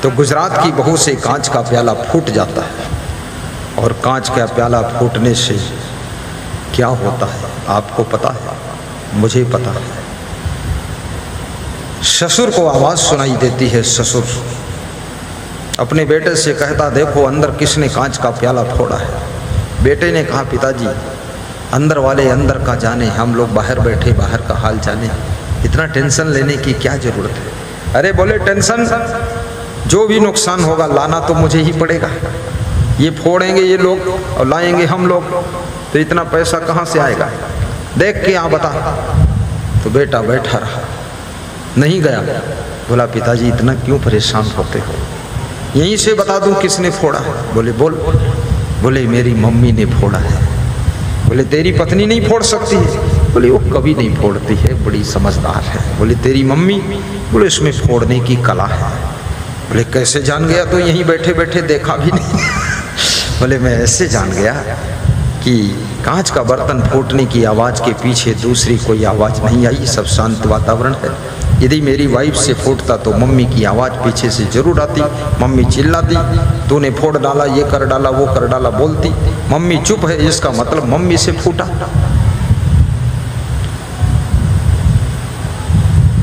तो गुजरात की बहू से कांच का प्याला फूट जाता है, और कांच का प्याला फूटने से क्या होता है आपको पता है, मुझे पता है। ससुर को आवाज सुनाई देती है। ससुर अपने बेटे से कहता, देखो अंदर किसने कांच का प्याला फोड़ा है। बेटे ने कहा, पिताजी अंदर वाले अंदर का जाने, हम लोग बाहर बैठे बाहर का हाल जाने, इतना टेंशन लेने की क्या जरूरत है। अरे बोले, टेंशन, जो भी नुकसान होगा लाना तो मुझे ही पड़ेगा। ये फोड़ेंगे ये लोग और लाएंगे हम लोग, तो इतना पैसा कहाँ से आएगा, देख के यहाँ बता। तो बेटा बैठा रहा, नहीं गया। बोला, पिताजी इतना क्यों परेशान होते हो, यहीं से बता दूं किसने फोड़ा है। बोले, बोल। बोले, मेरी मम्मी ने फोड़ा है। बोले, तेरी पत्नी नहीं फोड़ सकती है। बोले, वो कभी नहीं फोड़ती है, बड़ी समझदार है। बोले, तेरी मम्मी? बोले, उसमें फोड़ने की कला है। बोले, कैसे जान गया? तो यहीं बैठे बैठे देखा भी नहीं। बोले, मैं ऐसे जान गया कि कांच का बर्तन फूटने की आवाज़ के पीछे दूसरी कोई आवाज़ नहीं आई, सब शांत वातावरण है। यदि मेरी वाइफ से फूटता तो मम्मी की आवाज़ पीछे से जरूर आती, मम्मी चिल्लाती, तूने फोड़ डाला, ये कर डाला, वो कर डाला, बोलती। मम्मी चुप है, इसका मतलब मम्मी से फूटा।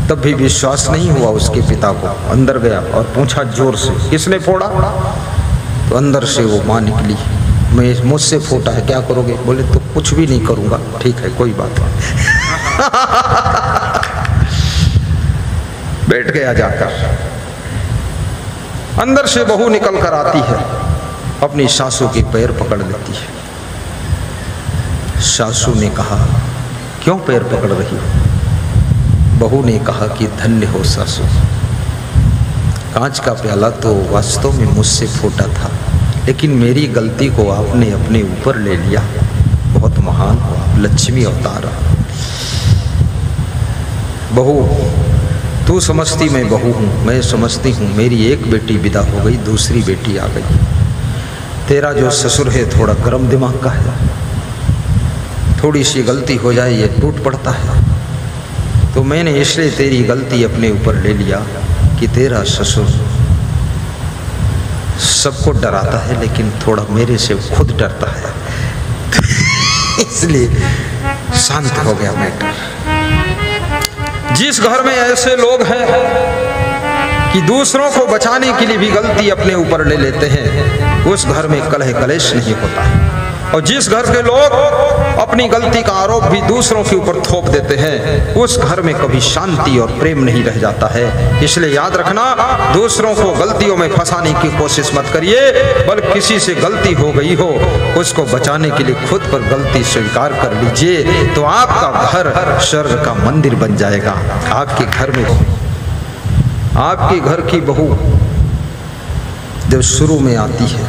तब भी विश्वास नहीं हुआ उसके पिता को। अंदर गया और पूछा जोर से, किसने फोड़ा? तो अंदर से वो माँ निकली, मैं मुझसे फूटा है, क्या करोगे? बोले, तो कुछ भी नहीं करूँगा। ठीक है, कोई बात नहीं। बैठ गया जाकर। अंदर से बहू निकल कर आती है, अपनी सासू के पैर पकड़ लेती है। सासू ने कहा, क्यों पैर पकड़ रही हो? बहू ने कहा कि धन्य हो सासू, कांच का प्याला तो वास्तव में मुझसे फूटा था, लेकिन मेरी गलती को आपने अपने ऊपर ले लिया। बहुत महान हो आप, लक्ष्मी अवतार। बहू, तू समझती मैं बहू हूँ, मैं समझती हूँ मेरी एक बेटी विदा हो गई, दूसरी बेटी आ गई। तेरा जो ससुर है थोड़ा गर्म दिमाग का है, थोड़ी सी गलती हो जाए ये टूट पड़ता है। तो मैंने इसलिए तेरी गलती अपने ऊपर ले लिया कि तेरा ससुर सबको डराता है, लेकिन थोड़ा मेरे से खुद डरता है। इसलिए शांत हो गया मैटर। जिस घर में ऐसे लोग हैं कि दूसरों को बचाने के लिए भी गलती अपने ऊपर ले लेते हैं, उस घर में कलह कलेश नहीं होता है। और जिस घर के लोग अपनी गलती का आरोप भी दूसरों के ऊपर थोप देते हैं, उस घर में कभी शांति और प्रेम नहीं रह जाता है। इसलिए याद रखना, दूसरों को गलतियों में फंसाने की कोशिश मत करिए, बल्कि किसी से गलती हो गई हो उसको बचाने के लिए खुद पर गलती स्वीकार कर लीजिए, तो आपका घर स्वर्ग का मंदिर बन जाएगा। आपके घर में, आपके घर की बहू जब शुरू में आती है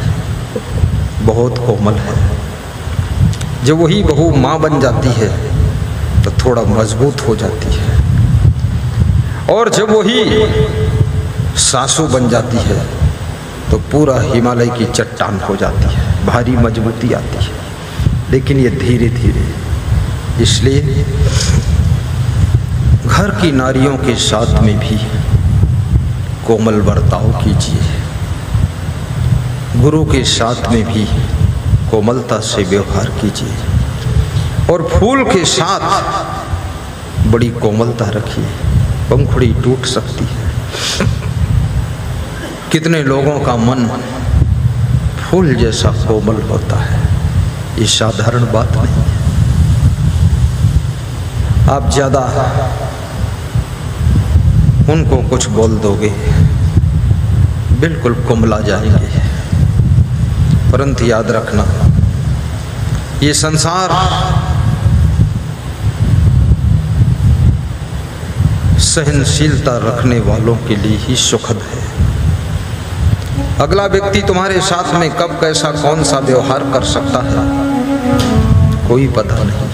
बहुत कोमल है, जब वही बहू माँ बन जाती है तो थोड़ा मजबूत हो जाती है, और जब वही सासू बन जाती है तो पूरा हिमालय की चट्टान हो जाती है, भारी मजबूती आती है। लेकिन ये धीरे धीरे, इसलिए घर की नारियों के साथ में भी कोमल बर्ताव कीजिए, गुरु के साथ में भी कोमलता से व्यवहार कीजिए, और फूल के साथ बड़ी कोमलता रखिए। पंखुड़ी टूट सकती है, कितने लोगों का मन फूल जैसा कोमल होता है, ये साधारण बात नहीं है। आप ज्यादा उनको कुछ बोल दोगे बिल्कुल कुंभला जाएंगे। परंतु याद रखना, ये संसार सहनशीलता रखने वालों के लिए ही सुखद है। अगला व्यक्ति तुम्हारे साथ में कब कैसा कौन सा व्यवहार कर सकता है कोई पता नहीं।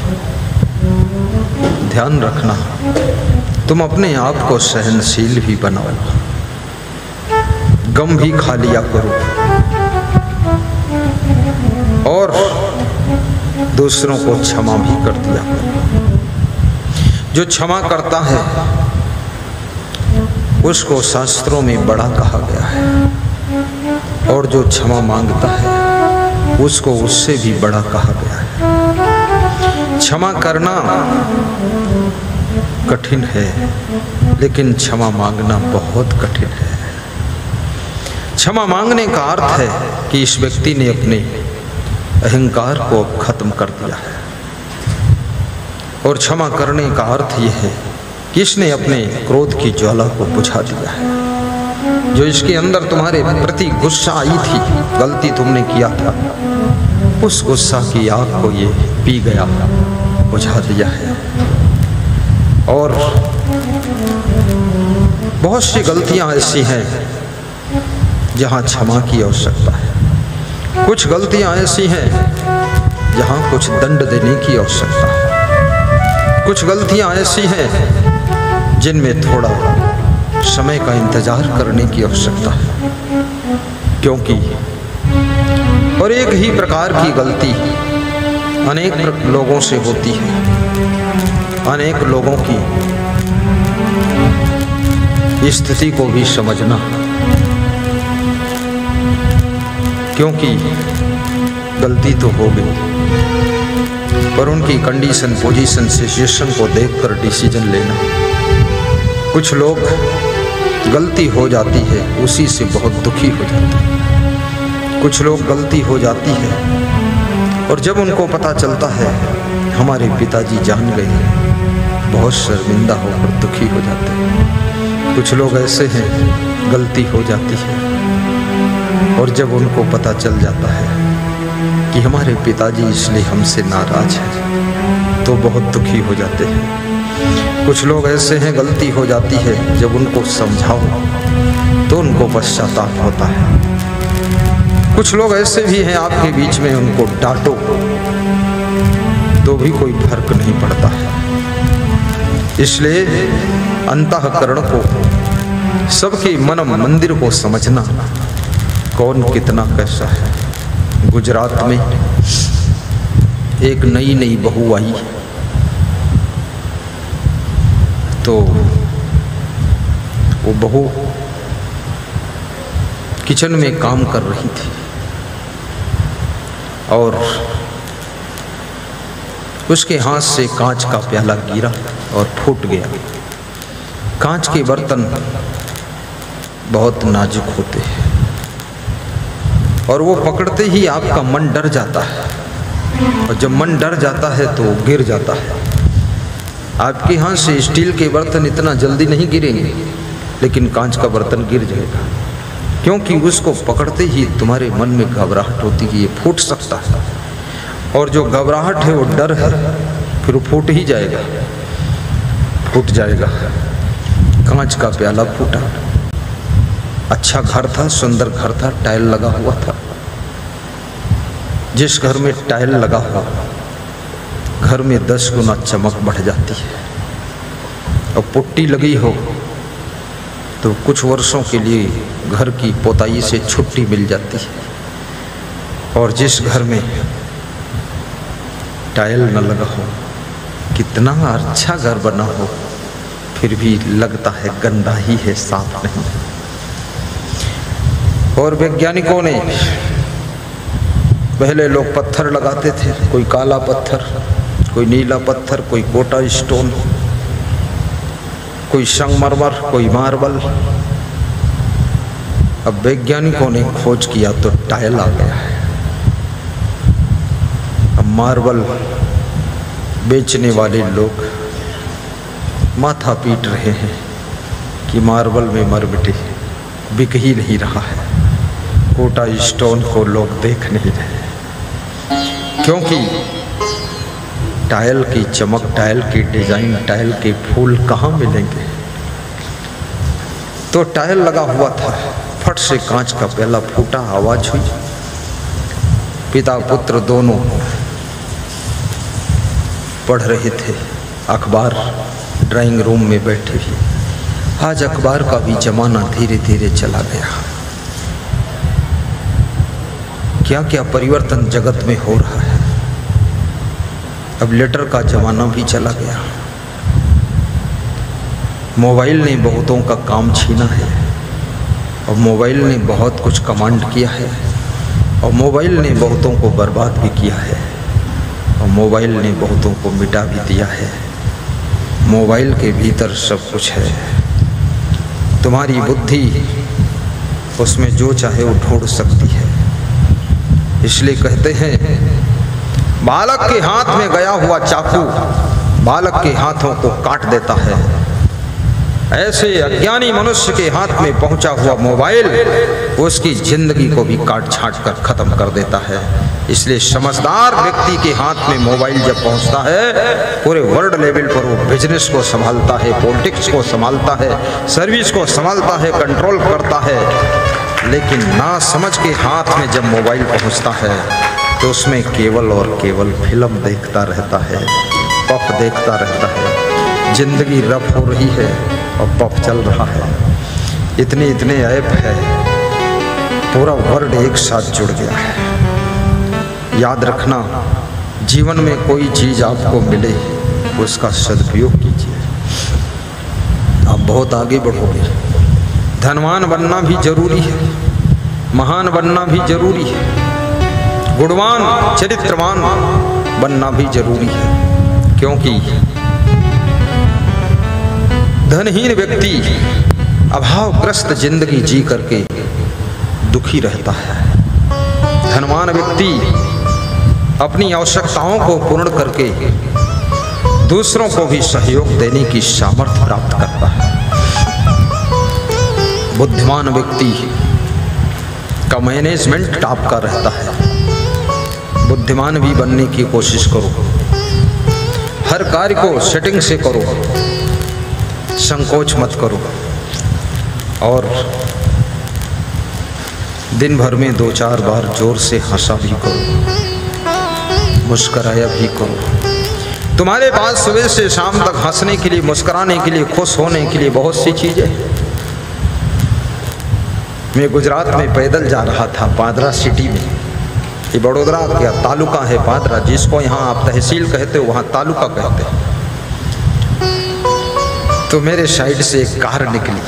ध्यान रखना, तुम अपने आप को सहनशील भी बनाओ, गम भी खा लिया करो, और दूसरों को क्षमा भी कर दिया करो। जो क्षमा करता है उसको शास्त्रों में बड़ा कहा गया है, और जो क्षमा मांगता है उसको उससे भी बड़ा कहा गया है। क्षमा करना कठिन है, लेकिन क्षमा मांगना बहुत कठिन है। क्षमा मांगने का अर्थ है कि इस व्यक्ति ने अपने अहंकार को खत्म कर दिया है, और क्षमा करने का अर्थ यह है कि इसने अपने क्रोध की ज्वाला को बुझा दिया है। जो इसके अंदर तुम्हारे प्रति गुस्सा आई थी, गलती तुमने किया था, उस गुस्सा की आग को ये पी गया, बुझा दिया है। और बहुत सी गलतियां ऐसी हैं जहां क्षमा की आवश्यकता है। कुछ गलतियां ऐसी हैं जहां कुछ दंड देने की आवश्यकता है। कुछ गलतियां ऐसी हैं जिनमें थोड़ा समय का इंतजार करने की आवश्यकता है, क्योंकि और एक ही प्रकार की गलती अनेक लोगों से होती है। अनेक लोगों की स्थिति को भी समझना, क्योंकि गलती तो हो गई, पर उनकी कंडीशन, पोजीशन, सिचुएशन को देखकर डिसीजन लेना। कुछ लोग गलती हो जाती है उसी से बहुत दुखी हो जाते हैं। कुछ लोग गलती हो जाती है और जब उनको पता चलता है हमारे पिताजी जान गए, बहुत शर्मिंदा होकर दुखी हो जाते हैं। कुछ लोग ऐसे हैं, गलती हो जाती है और जब उनको पता चल जाता है कि हमारे पिताजी इसलिए हमसे नाराज हैं, तो बहुत दुखी हो जाते हैं। कुछ लोग ऐसे हैं, गलती हो जाती है, जब उनको समझाओ तो उनको पश्चाताप होता है। कुछ लोग ऐसे भी हैं आपके बीच में, उनको डांटो तो भी कोई फर्क नहीं पड़ता है। इसलिए अंतःकरण को, सबके मन मंदिर को समझना, कौन कितना कैसा है। गुजरात में एक नई बहू आई तो वो बहू किचन में काम कर रही थी और उसके हाथ से कांच का प्याला गिरा और फूट गया। कांच के बर्तन बहुत नाजुक होते हैं और वो पकड़ते ही आपका मन डर जाता है, और जब मन डर जाता है तो गिर जाता है। आपके हाथ से स्टील के बर्तन इतना जल्दी नहीं गिरेंगे, लेकिन कांच का बर्तन गिर जाएगा, क्योंकि उसको पकड़ते ही तुम्हारे मन में घबराहट होती है कि ये फूट सकता है, और जो घबराहट है वो डर है, फिर वो फूट ही जाएगा, फूट जाएगा। कांच का प्याला फूटा। अच्छा घर था, सुंदर घर था, टाइल लगा हुआ था। जिस घर में टाइल लगा हुआ, घर में 10 गुना चमक बढ़ जाती है। और पुट्टी लगी हो तो कुछ वर्षों के लिए घर की पोताई से छुट्टी मिल जाती है। और जिस घर में टाइल न लगा हो, कितना अच्छा घर बना हो, फिर भी लगता है गंदा ही है, साफ नहीं। और वैज्ञानिकों ने, पहले लोग पत्थर लगाते थे, कोई काला पत्थर, कोई नीला पत्थर, कोई कोटा स्टोन, कोई संगमरमर, कोई मार्बल। अब वैज्ञानिकों ने खोज किया तो टाइल आ गया है। अब मार्बल बेचने वाले लोग माथा पीट रहे हैं कि मार्बल में मरमिटे, बिक ही नहीं रहा है। कोटा स्टोन को लोग देख नहीं रहे, क्योंकि टाइल की चमक, टाइल की डिजाइन, टाइल के फूल कहाँ मिलेंगे। तो टाइल लगा हुआ था, फट से कांच का प्याला फूटा, आवाज हुई। पिता पुत्र दोनों पढ़ रहे थे अखबार, ड्राइंग रूम में बैठे ही। आज अखबार का भी जमाना धीरे धीरे चला गया। क्या क्या परिवर्तन जगत में हो रहा है। अब लेटर का जमाना भी चला गया। मोबाइल ने बहुतों का काम छीना है और मोबाइल ने बहुत कुछ कमांड किया है और मोबाइल ने बहुतों को बर्बाद भी किया है और मोबाइल ने बहुतों को मिटा भी दिया है। मोबाइल के भीतर सब कुछ है, तुम्हारी बुद्धि उसमें जो चाहे वो ढूंढ सकती है। इसलिए कहते हैं बालक के हाथ में गया हुआ चाकू बालक के हाथों को काट देता है, ऐसे अज्ञानी मनुष्य के हाथ में पहुंचा हुआ मोबाइल उसकी जिंदगी को भी काट छाट कर खत्म कर देता है। इसलिए समझदार व्यक्ति के हाथ में मोबाइल जब पहुंचता है, पूरे वर्ल्ड लेवल पर वो बिजनेस को संभालता है, पॉलिटिक्स को संभालता है, सर्विस को संभालता है, कंट्रोल करता है। लेकिन ना समझ के हाथ में जब मोबाइल पहुंचता है तो उसमें केवल और केवल फिल्म देखता रहता है, पफ देखता रहता है। जिंदगी रफ हो रही है और पफ चल रहा है। इतने इतने ऐप है, पूरा वर्ल्ड एक साथ जुड़ गया है। याद रखना, जीवन में कोई चीज़ आपको मिले उसका सदुपयोग कीजिए, आप बहुत आगे बढ़ोगे। धनवान बनना भी जरूरी है, महान बनना भी जरूरी है, गुणवान चरित्रवान बनना भी जरूरी है। क्योंकि धनहीन व्यक्ति अभावग्रस्त जिंदगी जी करके दुखी रहता है। धनवान व्यक्ति अपनी आवश्यकताओं को पूर्ण करके दूसरों को भी सहयोग देने की सामर्थ्य प्राप्त करता है। बुद्धिमान व्यक्ति का मैनेजमेंट टॉप का रहता है। बुद्धिमान भी बनने की कोशिश करो, हर कार्य को सेटिंग से करो, संकोच मत करो और दिन भर में 2-4 बार जोर से हंसा भी करो, मुस्कराया भी करो। तुम्हारे पास सुबह से शाम तक हंसने के लिए, मुस्कुराने के लिए, खुश होने के लिए बहुत सी चीजें। मैं गुजरात में पैदल जा रहा था, पादरा सिटी में। ये बड़ोदरा का तालुका है पादरा, जिसको यहाँ आप तहसील कहते हो वहाँ तालुका कहते हैं। तो मेरे साइड से एक कार निकली,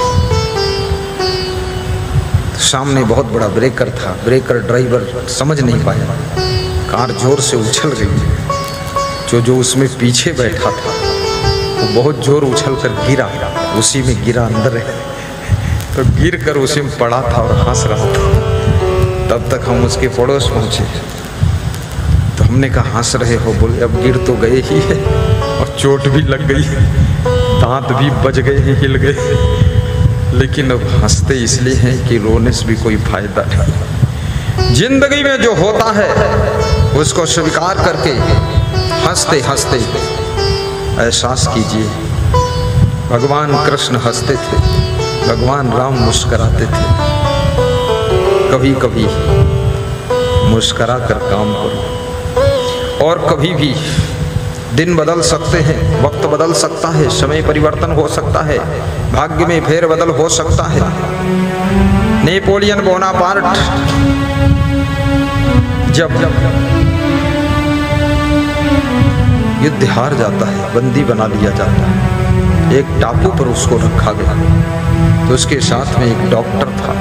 तो सामने बहुत बड़ा ब्रेकर था। ब्रेकर ड्राइवर समझ नहीं पाया, कार जोर से उछल गई। जो उसमें पीछे बैठा था वो बहुत जोर उछल कर गिरा, उसी में गिरा अंदर है, तो गिर कर उसी में पड़ा था और हंस रहा था। तब तक हम उसके पड़ोस पहुंचे, तो हमने कहा हंस रहे हो? बोले अब गिर तो गए ही है और चोट भी लग गई, दांत भी बज गए, हिल गए, लेकिन अब हंसते इसलिए हैं कि रोने से भी कोई फायदा नहीं। जिंदगी में जो होता है उसको स्वीकार करके हंसते हंसते एहसास कीजिए। भगवान कृष्ण हंसते थे, भगवान राम मुस्कुराते थे। कभी कभी मुस्कुरा कर काम करो। और कभी भी दिन बदल सकते हैं, वक्त बदल सकता है, समय परिवर्तन हो सकता है, भाग्य में फेरबदल हो सकता है। नेपोलियन बोनापार्ट जब युद्ध हार जाता है, बंदी बना लिया जाता है, एक टापू पर उसको रखा गया, तो उसके साथ में एक डॉक्टर था।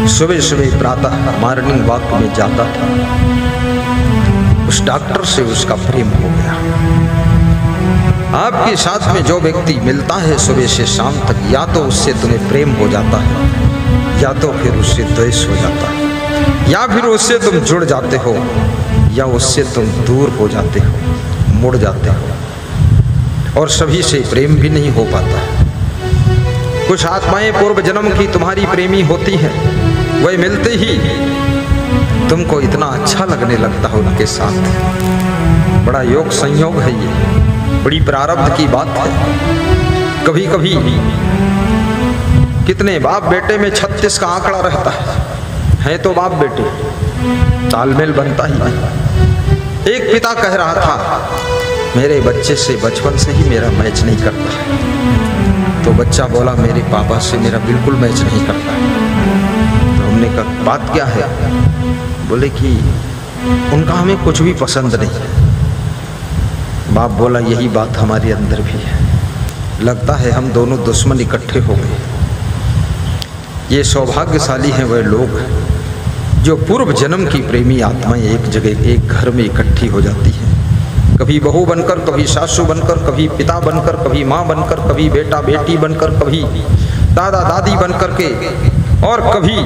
सुबह सुबह प्रातः मॉर्निंग वॉक में जाता था। उस डॉक्टर से उसका प्रेम हो गया। आपके साथ में जो व्यक्ति मिलता है सुबह से शाम तक, या तो उससे तुम्हें प्रेम हो जाता है, या तो फिर उससे द्वेष हो जाता है, या फिर उससे तुम जुड़ जाते हो, या उससे तुम दूर हो जाते हो, मुड़ जाते हो, और सभी से प्रेम भी नहीं हो पाता है। कुछ आत्माएं पूर्व जन्म की तुम्हारी प्रेमी होती हैं, वह मिलते ही तुमको इतना अच्छा लगने लगता है उनके साथ। बड़ा योग संयोग है ये, बड़ी प्रारब्ध की बात है। कभी कभी कितने बाप बेटे में 36 का आंकड़ा रहता है तो बाप बेटे, तालमेल बनता ही नहीं। एक पिता कह रहा था मेरे बच्चे से बचपन से ही मेरा मैच नहीं करता है, तो बच्चा बोला मेरे पापा से मेरा बिल्कुल मैच नहीं करता है। तो हमने कहा बात क्या है? बोले कि उनका हमें कुछ भी पसंद नहीं है। बाप बोला यही बात हमारे अंदर भी है, लगता है हम दोनों दुश्मन इकट्ठे हो गए। ये सौभाग्यशाली हैं वह लोग जो पूर्व जन्म की प्रेमी आत्माएं एक जगह एक घर में इकट्ठी हो जाती हैं, कभी बहू बनकर, कभी सासू बनकर, कभी पिता बनकर, कभी माँ बनकर, कभी बेटा बेटी बनकर, कभी दादा दादी बनकर के, और कभी